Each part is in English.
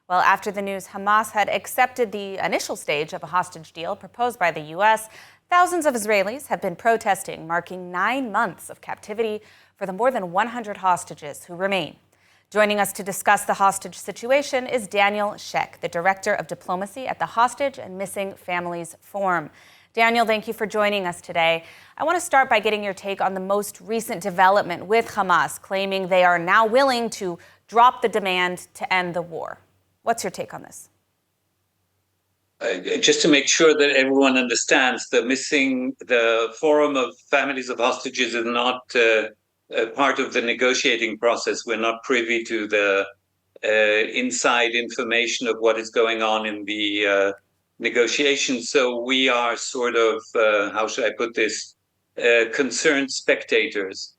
Well, after the news Hamas had accepted the initial stage of a hostage deal proposed by the U.S., thousands of Israelis have been protesting, marking 9 months of captivity for the more than 100 hostages who remain. Joining us to discuss the hostage situation is Daniel Shek, the Director of Diplomacy at the Hostage and Missing Families Forum. Daniel, thank you for joining us today. I want to start by getting your take on the most recent development with Hamas, claiming they are now willing to drop the demand to end the war. What's your take on this? Just to make sure that everyone understands, the Forum of Families of Hostages is not part of the negotiating process. We're not privy to the inside information of what is going on in the negotiations. So we are sort of, how should I put this, concerned spectators.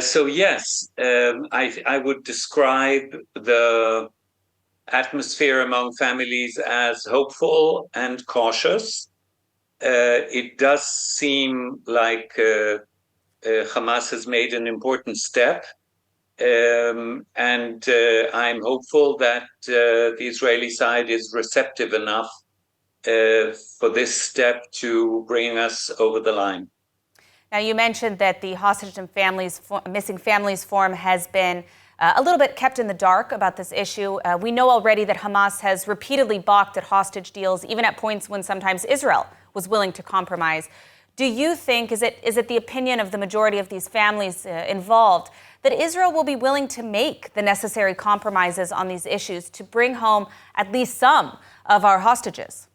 So yes, I would describe the atmosphere among families as hopeful and cautious. It does seem like Hamas has made an important step, and I'm hopeful that the Israeli side is receptive enough for this step to bring us over the line. Now, you mentioned that the Hostage and Missing Families Forum has been a little bit kept in the dark about this issue. We know already that Hamas has repeatedly balked at hostage deals, even at points when sometimes Israel was willing to compromise. Do you think, is it the opinion of the majority of these families involved, that Israel will be willing to make the necessary compromises on these issues to bring home at least some of our hostages?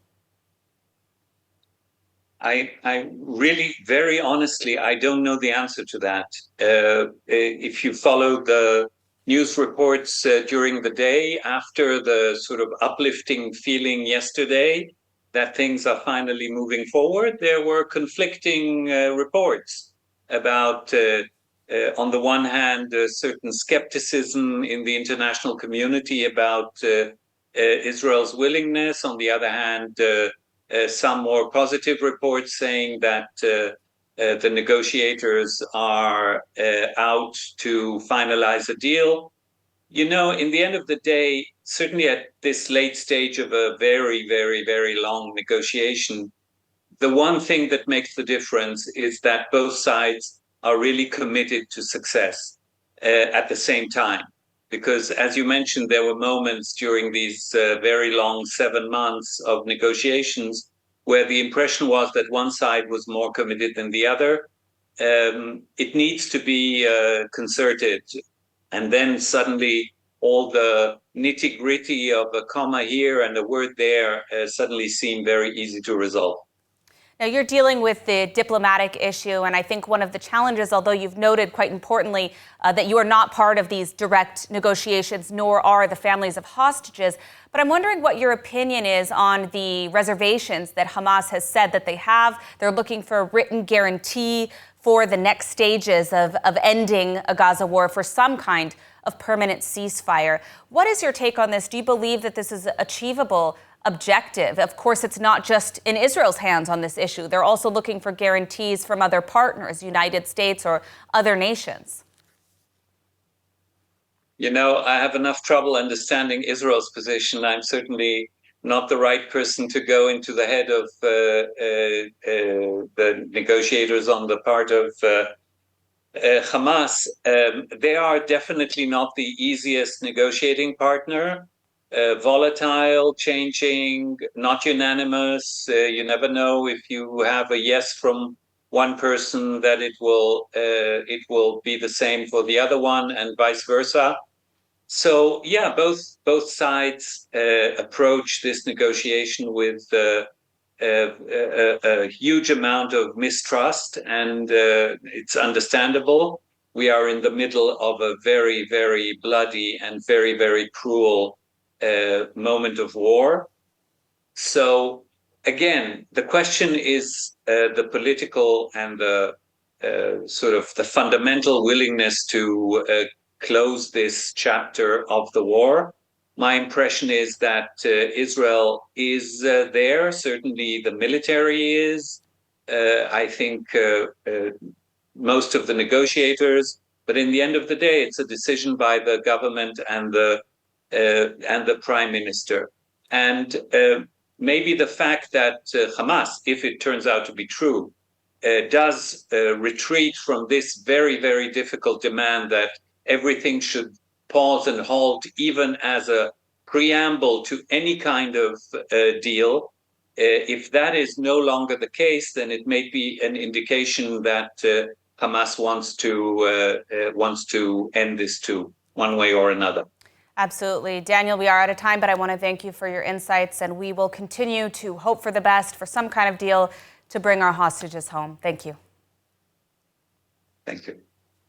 I really, very honestly, I don't know the answer to that. If you follow the news reports during the day after the sort of uplifting feeling yesterday that things are finally moving forward, there were conflicting reports about, on the one hand, a certain skepticism in the international community about Israel's willingness. On the other hand, some more positive reports saying that the negotiators are out to finalize a deal. You know, in the end of the day, certainly at this late stage of a very, very, very long negotiation, the one thing that makes the difference is that both sides are really committed to success at the same time. Because as you mentioned, there were moments during these very long 7 months of negotiations where the impression was that one side was more committed than the other. It needs to be concerted. And then suddenly all the nitty-gritty of a comma here and a word there suddenly seem very easy to resolve. Now, you're dealing with the diplomatic issue, and I think one of the challenges, although you've noted quite importantly that you are not part of these direct negotiations, nor are the families of hostages, but I'm wondering what your opinion is on the reservations that Hamas has said that they have. They're looking for a written guarantee for the next stages of ending a Gaza war, for some kind of permanent ceasefire. What is your take on this? Do you believe that this is achievable objective? Of course, it's not just in Israel's hands on this issue. They're also looking for guarantees from other partners, United States or other nations. You know, I have enough trouble understanding Israel's position. I'm certainly not the right person to go into the head of the negotiators on the part of Hamas. They are definitely not the easiest negotiating partner. Volatile, changing, not unanimous. You never know if you have a yes from one person that it will be the same for the other one, and vice versa. So yeah, both sides approach this negotiation with a huge amount of mistrust, and it's understandable. We are in the middle of a very, very bloody and very, very cruel moment of war. So again, the question is the political and the sort of the fundamental willingness to close this chapter of the war. My impression is that Israel is there. Certainly the military is. I think most of the negotiators. But in the end of the day, it's a decision by the government and the and the prime minister. And maybe the fact that Hamas, if it turns out to be true, does retreat from this very, very difficult demand that everything should pause and halt, even as a preamble to any kind of deal. If that is no longer the case, then it may be an indication that Hamas wants to end this too, one way or another. Absolutely. Daniel, we are out of time, but I want to thank you for your insights, and we will continue to hope for the best, for some kind of deal to bring our hostages home. Thank you. Thank you.